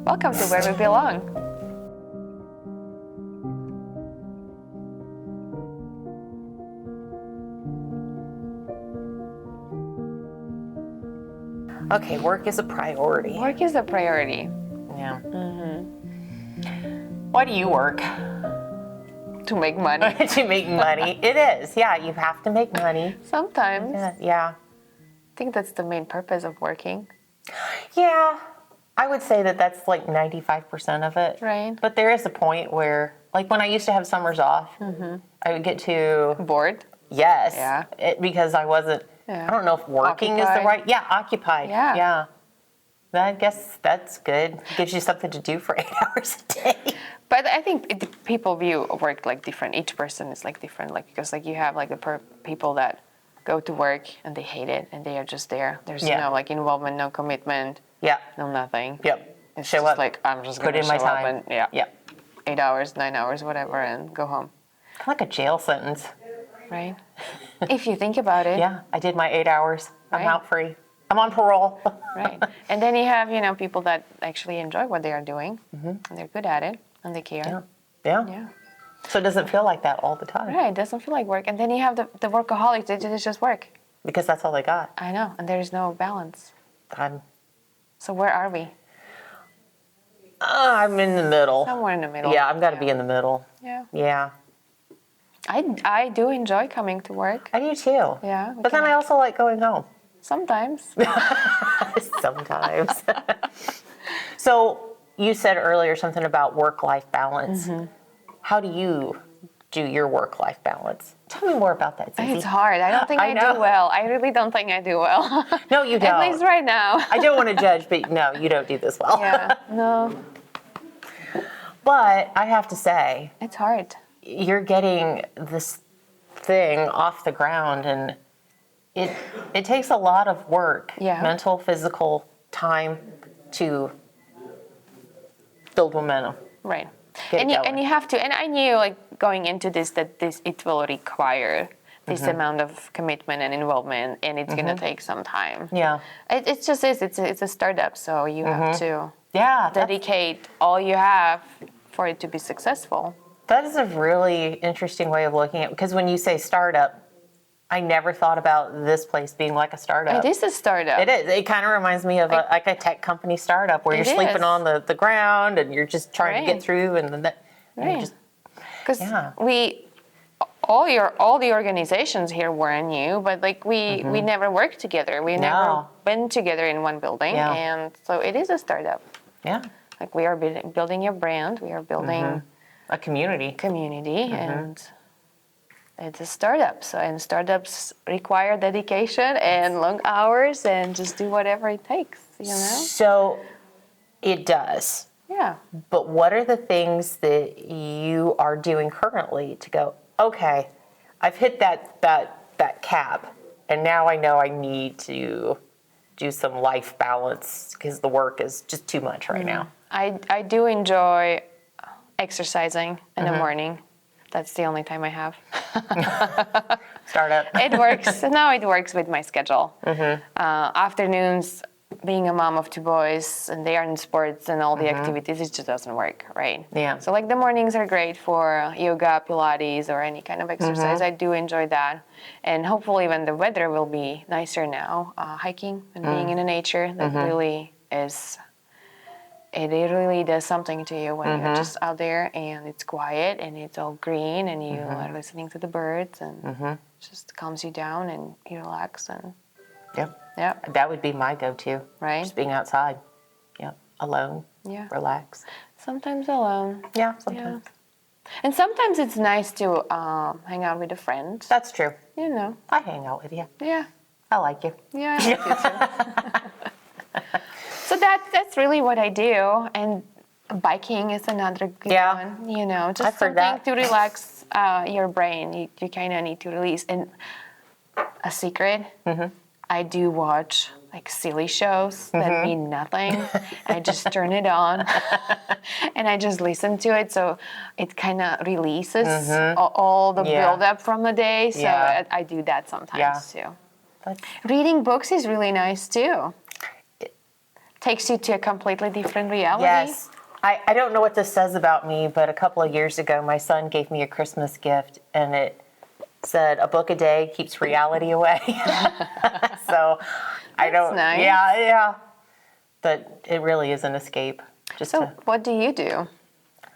Welcome to Where We Belong. Okay, work is a priority. Work is a priority. Yeah. Why do you work? To make money. To make money. It is. Yeah, you have to make money. Sometimes. Yeah. I think that's the main purpose of working. Yeah. I would say that that's like 95% of it. Right. But there is a point where, like when I used to have summers off, I would get to... Bored? Yes. Yeah. Because I wasn't... Yeah. I don't know if working is the right... Yeah, occupied. Yeah. I guess that's good. Gives you something to do for 8 hours a day. But I think people view work like different. Each person is like different. Like because like you have like the people that go to work and they hate it and they are just there. There's no like involvement, no commitment. Yeah. No nothing. Yep. It's Show just up. like I'm just Put gonna in my show up time. and Yep. 8 hours, 9 hours, whatever, and go home. Kind of like a jail sentence. Right. If you think about it. Yeah. I did my 8 hours. I'm Right. out free. I'm on parole. Right. And then you have people that actually enjoy what they are doing and they're good at it and they care. Yeah. Yeah. So it doesn't feel like that all the time. Right. It doesn't feel like work. And then you have the workaholics. It's just work. Because that's all they got. I know. And there's no balance. I'm So where are we? in the middle. Somewhere in the middle. Yeah, I've got to be in the middle. Yeah. Yeah. I do enjoy coming to work. I do too. Yeah. But then I also like going home. Sometimes. Sometimes. So you said earlier something about work-life balance. How do you do your work-life balance? Tell me more about that, Zizi. It's hard. I don't think I know. do well. I really don't think I do well. No, you don't. At least right now. I don't want to judge, but no, you don't do this well. Yeah. No. But I have to say, It's hard. you're getting this thing off the ground, and it takes a lot of work, mental, physical time to build momentum. Right. Get And it you, going. and you have to, and I knew like going into this that it will require this amount of commitment and involvement, and it's going to take some time. Yeah. It just is. It's a startup, so you have to Yeah. dedicate all you have for it to be successful. That is a really interesting way of looking at it, because when you say startup, I never thought about this place being like a startup. It is a startup. It is. It kind of reminds me of a tech company startup where you're It sleeping is. on the ground and you're just trying to Right. get through, and then Right. Because Yeah. all the organizations here were new, but like we never worked together. We never been together in one building, Yeah. and so it is a startup. yeah, Like we are building your brand, we are building a community. community, and it's a startup. So and startups require dedication and long hours, and just do whatever it takes. So it does. Yeah. But what are the things that you are doing currently to go, okay, I've hit that cap, and now I know I need to do some life balance because the work is just too much right now. I do enjoy exercising in the morning. That's the only time I have. Startup. It works. No, it works with my schedule. Afternoons, being a mom of two boys, and they are in sports and all the activities, it just doesn't work, right? Yeah. So like the mornings are great for yoga, Pilates, or any kind of exercise. I do enjoy that. And hopefully when the weather will be nicer now, hiking and being in the nature, that really is... It really does something to you when you're just out there and it's quiet and it's all green and you are listening to the birds and it just calms you down and you relax and Yeah, that would be my go-to. Right. Just being outside. Yeah, alone. Yeah. Relax. sometimes alone. Yeah, sometimes. And sometimes it's nice to hang out with a friend. That's true. You know. I hang out with you. Yeah. I like you. Yeah, I like you too. So that's really what I do, and biking is another good one. You know, just I've heard something that. to relax your brain. You kind of need to release. And a secret, I do watch like silly shows that mean nothing. I just turn it on and I just listen to it, so it kind of releases all the build-up from the day. So I do that sometimes too. Reading books is really nice too. takes you to a completely different reality. Yes. I don't know what this says about me, but a couple of years ago, my son gave me a Christmas gift, and it said, "A book a day keeps reality away." So I don't. nice. Yeah. But it really is an escape. So what do you do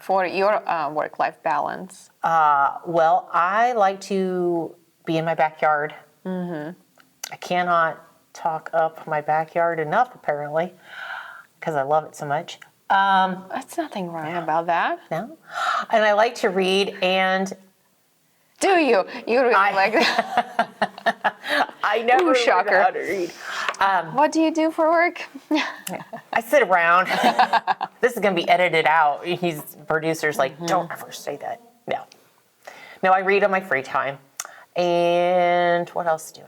for your work-life balance? Well, I like to be in my backyard. I cannot talk up my backyard enough, apparently, because I love it so much. That's nothing wrong about that. No, and I like to read. And Do you? You really like that? I never learned shocker. how to read. What do you do for work? I sit around. This is going to be edited out. Producer's like, don't ever say that. No, I read on my free time. And what else do?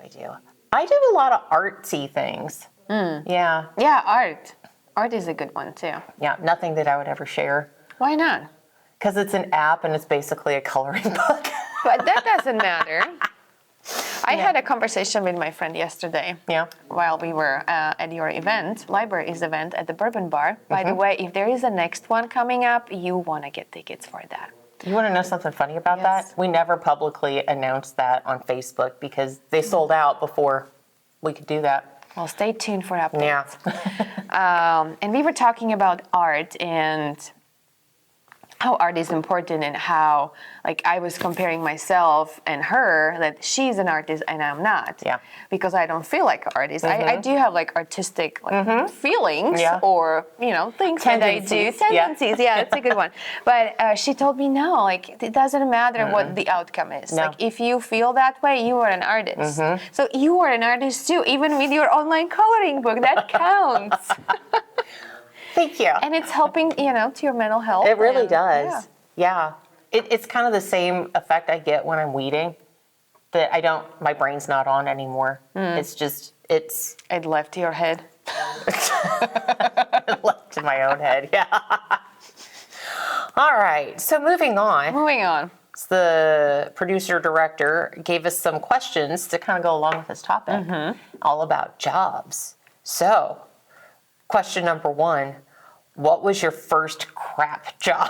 I do a lot of artsy things. Yeah. Yeah, art. Art is a good one too. Yeah, nothing that I would ever share. Why not? Because it's an app and it's basically a coloring book. But that doesn't matter. I had a conversation with my friend yesterday. Yeah. While we were at your event, Libraries event at the Bourbon Bar. By the way, if there is a next one coming up, you want to get tickets for that. You want to know something funny about Yes. that? We never publicly announced that on Facebook because they sold out before we could do that. Well, stay tuned for updates. Yeah. And we were talking about art and how art is important and how, like, I was comparing myself and her, that she's an artist and I'm not. Yeah. Because I don't feel like an artist. I do have, like, artistic feelings or, things that I do. Tendencies. Tendencies, yeah, that's a good one. But she told me, no, like, it doesn't matter what the outcome is. No. Like, if you feel that way, you are an artist. So you are an artist too, even with your online coloring book. That counts. Thank you. And it's helping, to your mental health. It really and- does. Yeah. It's kind of the same effect I get when I'm weeding, that my brain's not on anymore. It's just, it's It left to your head. left in my own head. Yeah. All right. So moving on. Moving on. The producer director gave us some questions to kind of go along with this topic, all about jobs. So, question number 1, what was your first crap job?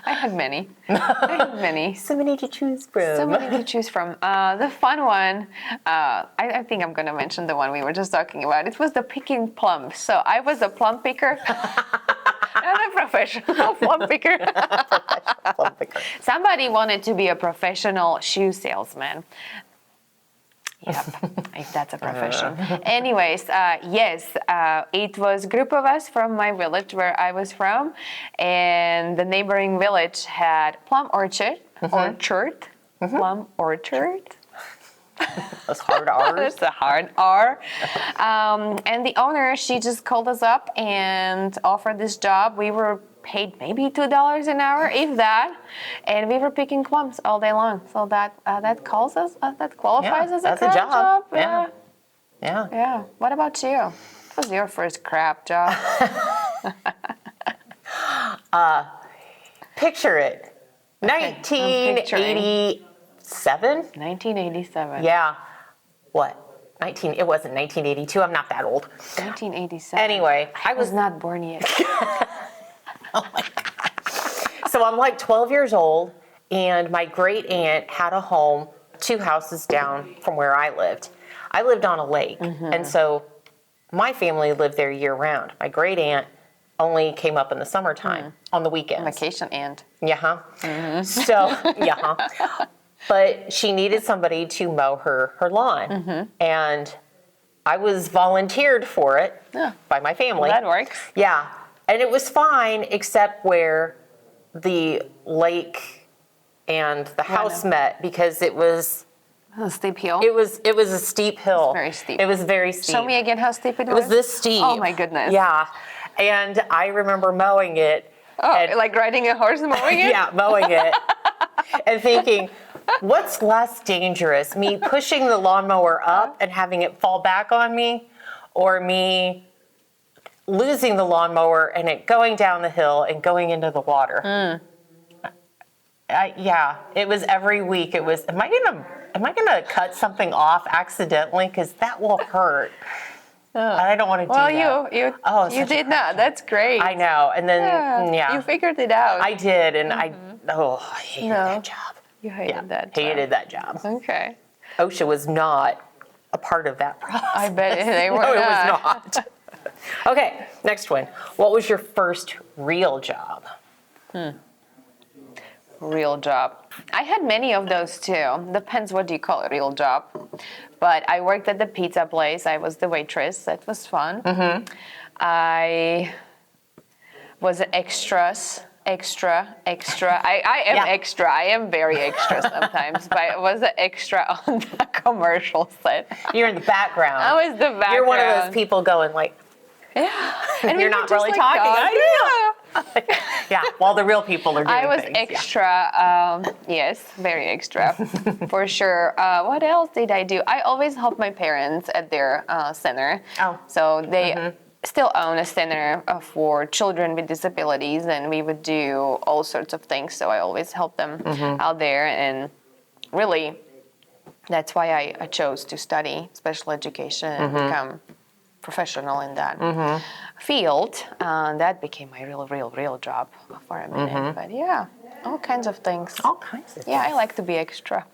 I had many. I had many. So many to choose from. So many to choose from. The fun one, I think I'm going to mention the one we were just talking about. It was the picking plums. So I was a plum picker. Not a professional plum picker. Plum picker. Somebody wanted to be a professional shoe salesman. Yep, if that's a profession. Anyways, yes, it was a group of us from my village where I was from, and the neighboring village had plum orchard, plum orchard. Those hard R's. It's a hard R. And the owner, she just called us up and offered this job. We were paid maybe $2 an hour, if that, and we were picking plums all day long. So that qualifies as a that's a crap job. Yeah. Yeah. Yeah. What about you? What was your first crap job? Picture it. Okay, I'm picturing. 1987? 1987. Yeah. What? It wasn't 1982. I'm not that old. 1987. Anyway, I was not born yet. Oh my God. So I'm like 12 years old, and my great aunt had a home 2 houses down from where I lived. I lived on a lake, and so my family lived there year round. My great aunt only came up in the summertime on the weekends. Vacation and. Yeah. So, yeah. But she needed somebody to mow her lawn, and I was volunteered for it by my family. That works. Yeah. And it was fine, except where the lake and the house met, because it was A steep hill. a steep hill. It's very steep. It was very steep. Show me again how steep it It was this steep. Oh my goodness. Yeah. And I remember mowing it. Oh, and, like riding a horse and mowing it? yeah, mowing it. And thinking, what's less dangerous, me pushing the lawnmower up and having it fall back on me, or me losing the lawnmower and it going down the hill and going into the water? Yeah, it was every week. It was, am I gonna cut something off accidentally? Because that will hurt. I don't want to do Well, that. you such a did crap not. job. That's great. I know. And then, You figured it out. I did. And I hated No. that job. You hated that job. Hated that job. Okay. OSHA was not a part of that process. I bet they were No, it not. was not. Okay, next one. What was your first real job? Real job. I had many of those too. Depends what do you call a real job. But I worked at the pizza place. I was the waitress. That was fun. I was an extra. I am Yeah. extra. I am very extra sometimes. But I was an extra on the commercial set. You're in the background. I was the background. You're one of those people going like, Yeah. And we you're were not just, really like, talking. talking. Yeah. Yeah, while the real people are doing I was things. Yeah. extra, yes, very extra, for sure. What else did I do? I always helped my parents at their center. Oh. So they still own a center for children with disabilities, and we would do all sorts of things. So I always helped them out there, and really, that's why I chose to study special education and become professional in that field. That became my real job for a minute. But yeah, all kinds of things. All kinds of Yeah, I like to be extra.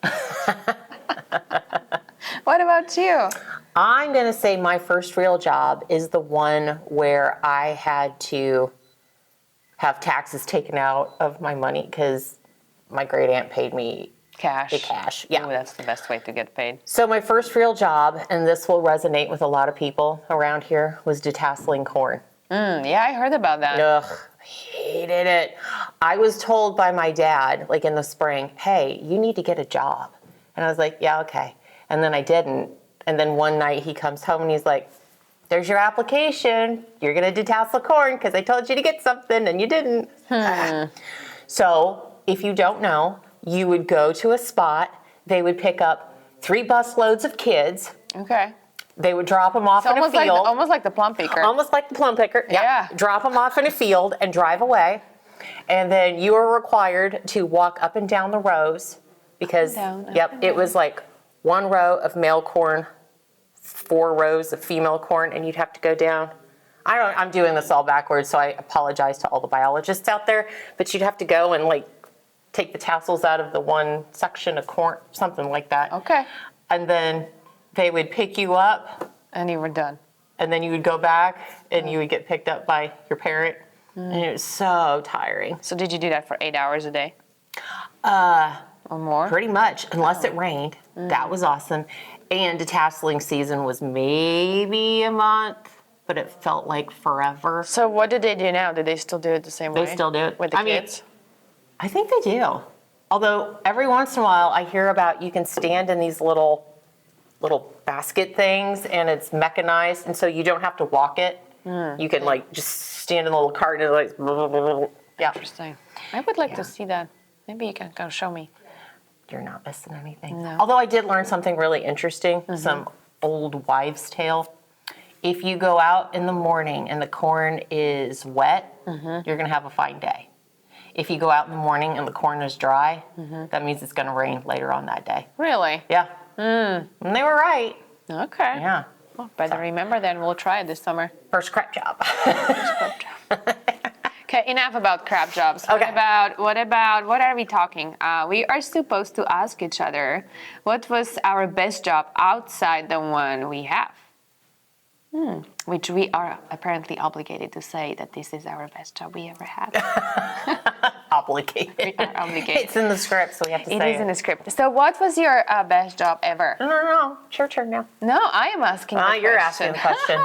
What about you? I'm going to say my first real job is the one where I had to have taxes taken out of my money because my great aunt paid me Cash. the cash. Yeah. Ooh, that's the best way to get paid. So my first real job, and this will resonate with a lot of people around here, was detasseling corn. Yeah, I heard about that. Ugh, hated it. I was told by my dad, like in the spring, hey, you need to get a job. And I was like, yeah, okay. And then I didn't. And then one night he comes home and he's like, there's your application. You're going to detassel corn because I told you to get something and you didn't. So if you don't know, you would go to a spot. They would pick up 3 bus loads of kids. Okay. They would drop them off It's in a almost like field. almost like the plum picker. Almost like the plum picker. Yeah. Drop them off in a field and drive away. And then you were required to walk up and down the rows because, Up and yep, it was like 1 row of male corn, 4 rows of female corn, and you'd have to go down. I'm doing this all backwards, so I apologize to all the biologists out there, but you'd have to go and like take the tassels out of the one section of corn, something like that. Okay. And then they would pick you up, And you were done. and then you would go back and you would get picked up by your parent. And it was so tiring. So did you do that for 8 hours a day? Or more? Pretty much, unless it rained. That was awesome. And detasseling season was maybe a month, but it felt like forever. So what do they do now? Do they still do it the same way? They still do it. With the I mean, kids? I think they do. Although every once in a while I hear about you can stand in these little basket things and it's mechanized, and so you don't have to walk it. You can like just stand in a little cart and it like blah, blah, blah, blah. Yeah. Interesting. I would like Yeah. to see that. Maybe you can go show me. You're not missing anything. No. Although I did learn something really interesting, some old wives' tale. If you go out in the morning and the corn is wet, you're going to have a fine day. If you go out in the morning and the corn is dry, that means it's going to rain later on that day. Really? Yeah. And they were right. Okay. Yeah. Well, better remember then. We'll try it this summer. First crap job. Okay, enough about crap jobs. Okay. What are we talking? We are supposed to ask each other, what was our best job outside the one we have? Which we are apparently obligated to say that this is our best job we ever had. Obligated. We are obligated. It's in the script, so we have to It say is in the script. So what was your best job ever? No. It's your turn now. No, I am asking the You're question. asking the question.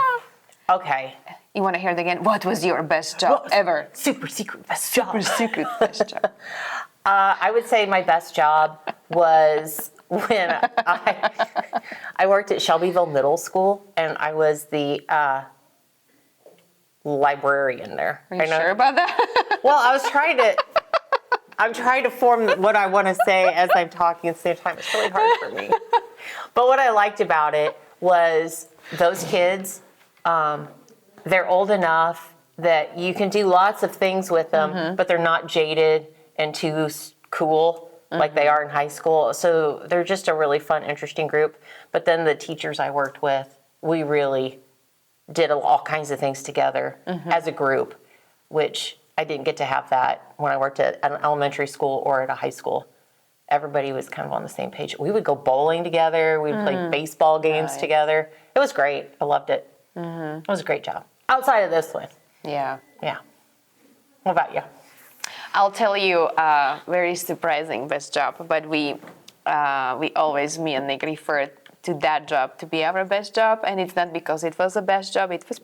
Okay. You want to hear it again? What was your best job ever? Super secret best job. Super secret best job. I would say my best job was when I worked at Shelbyville Middle School, and I was the librarian there. Are you sure about that? Well, I'm trying to form what I want to say as I'm talking at the same time. It's really hard for me. But what I liked about it was those kids, they're old enough that you can do lots of things with them, but they're not jaded and too cool like they are in high school. So they're just a really fun, interesting group. But then the teachers I worked with, we really did all kinds of things together as a group, which I didn't get to have that when I worked at an elementary school or at a high school. Everybody was kind of on the same page. We would go bowling together. We'd play baseball games Nice. together. It was great. I loved it. It was a great job. Outside of this one, Yeah. yeah. What about you? I'll tell you a very surprising best job, but we always, me and Nick, refer to that job to be our best job, and it's not because it was the best job. It was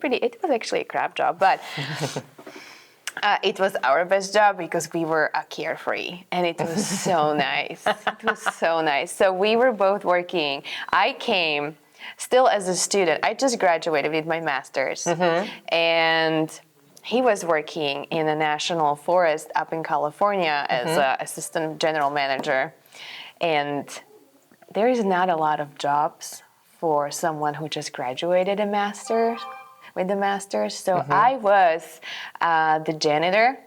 actually a crap job, but it was our best job because we were carefree, and it was so nice. It was so nice. So we were both working. I came still as a student. I just graduated with my master's, and he was working in a national forest up in California as an assistant general manager. And there is not a lot of jobs for someone who just graduated with the master's. So I was the janitor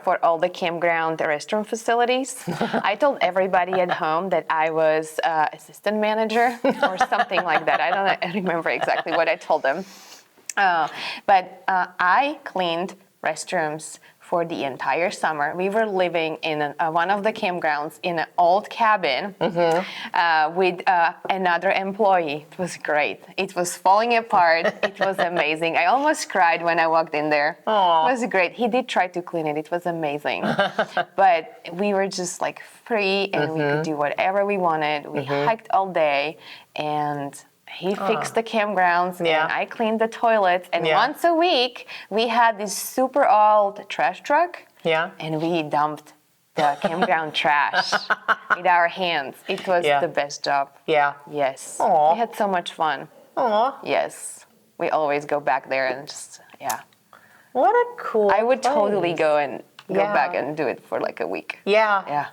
for all the campground restroom facilities. I told everybody at home that I was assistant manager or something like that. I don't remember exactly what I told them. But I cleaned restrooms for the entire summer. We were living in one of the campgrounds in an old cabin with another employee. It was great. It was falling apart. It was amazing. I almost cried when I walked in there. Aww. It was great. He did try to clean it. It was amazing. But we were just like free, and we could do whatever we wanted. We hiked all day, and he fixed the campgrounds, and I cleaned the toilets. And once a week, we had this super old trash truck, and we dumped the campground trash with our hands. It was the best job. Yeah. Yes. Aw. We had so much fun. Aw. Yes. We always go back there and just, What a cool I would place. totally go Yeah. back and do it for like a week. Yeah. Yeah.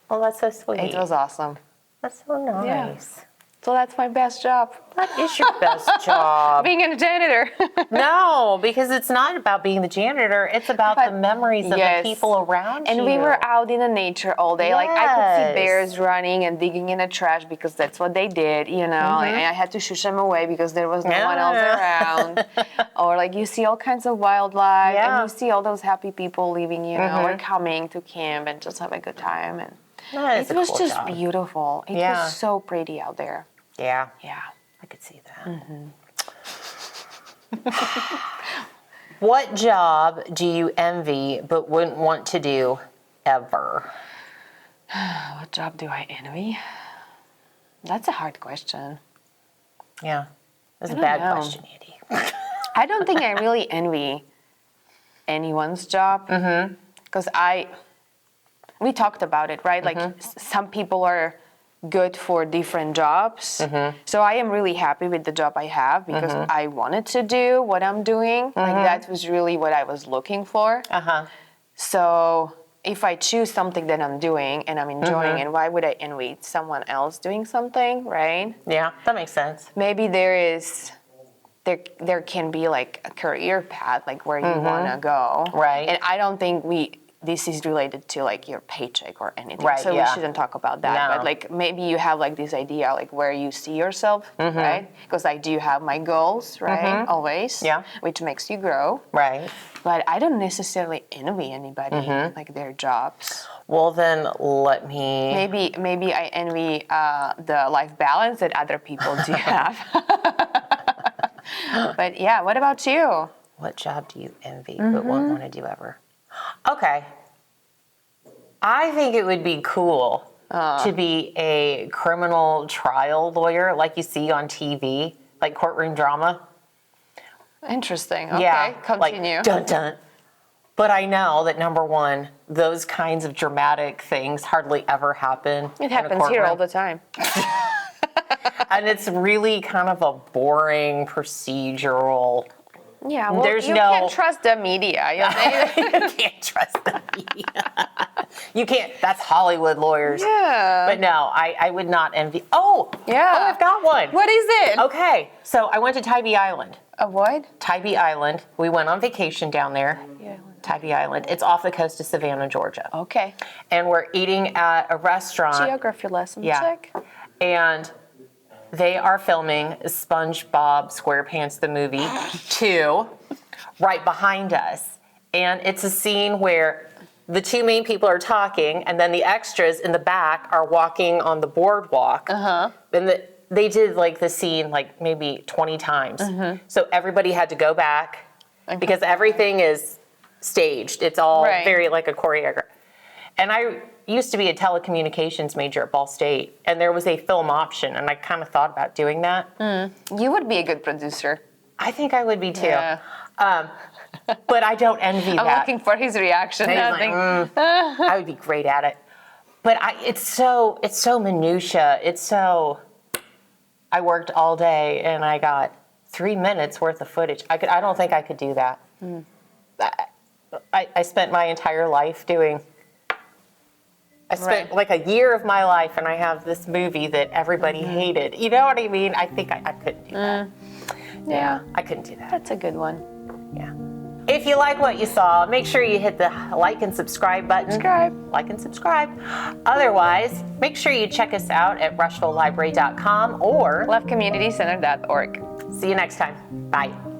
Well, that's so sweet. It was awesome. That's so nice. So that's my best job. What is your best job? Being a janitor. No, because it's not about being the janitor. It's about the memories of the people around and you. we were out in the nature all day. Like I could see Yes. bears running and digging in the trash because that's what they did, and I had to shush them away because there was no one else around. Or like you see all kinds of wildlife and you see all those happy people leaving, or coming to camp and just have a good time. And That is it a was cool just job. beautiful. It was so pretty out there. Yeah, Yeah. I could see that. What job do you envy but wouldn't want to do ever? What job do I envy? That's a hard question. Yeah, that's a don't bad know. question, Andy. I don't think I really envy anyone's job because we talked about it, right? Like some people are good for different jobs. So I am really happy with the job I have because I wanted to do what I'm doing. Like that was really what I was looking for. So if I choose something that I'm doing and I'm enjoying it, why would I envy someone else doing something, right? Yeah, that makes sense. Maybe there can be like a career path, like where you want to go. Right. And I don't think this is related to like your paycheck or anything. Right, So we shouldn't talk about that. No. But like maybe you have like this idea like where you see yourself, right? Because I do have my goals, right? Always. Yeah. Which makes you grow. Right. But I don't necessarily envy anybody like their jobs. Well, then let me... Maybe I envy the life balance that other people do have. But yeah, what about you? What job do you envy but won't want to do ever? Okay. I think it would be cool to be a criminal trial lawyer like you see on TV, like courtroom drama. Interesting. Okay, Yeah, continue. like dun dun. But I know that number one, those kinds of dramatic things hardly ever happen. It happens here all the time. And it's really kind of a boring procedural. Yeah, well, There's you no- can't trust the media. You can't trust the media. You can't. That's Hollywood lawyers. Yeah. But no, I would not envy. Oh, Yeah. Oh, I've got one. What is it? Okay, so I went to Tybee Island. A what? Tybee Island. We went on vacation down there. Yeah. Tybee Island. It's off the coast of Savannah, Georgia. Okay. And we're eating at a restaurant. Geography lesson. Yeah. Check. And they are filming SpongeBob SquarePants the movie 2 right behind us. And it's a scene where the two main people are talking, and then the extras in the back are walking on the boardwalk. And they did like the scene like maybe 20 times. So everybody had to go back because everything is staged. It's all very like a choreograph. And I used to be a telecommunications major at Ball State, and there was a film option, and I kind of thought about doing that. You would be a good producer. I think I would be too. Yeah. But I don't envy I'm that. looking for his reaction. He's I like, think. I would be great at it. But it's so minutia. I worked all day and I got 3 minutes worth of footage. I don't think I could do that. I spent my entire life doing. I spent like a year of my life, and I have this movie that everybody hated. You know what I mean? I think I couldn't do that. Yeah, I couldn't do that. That's a good one. Yeah. If you like what you saw, make sure you hit the like and subscribe button. Like and subscribe. Otherwise, make sure you check us out at rushvillelibrary.com or lovecommunitycenter.org. See you next time. Bye.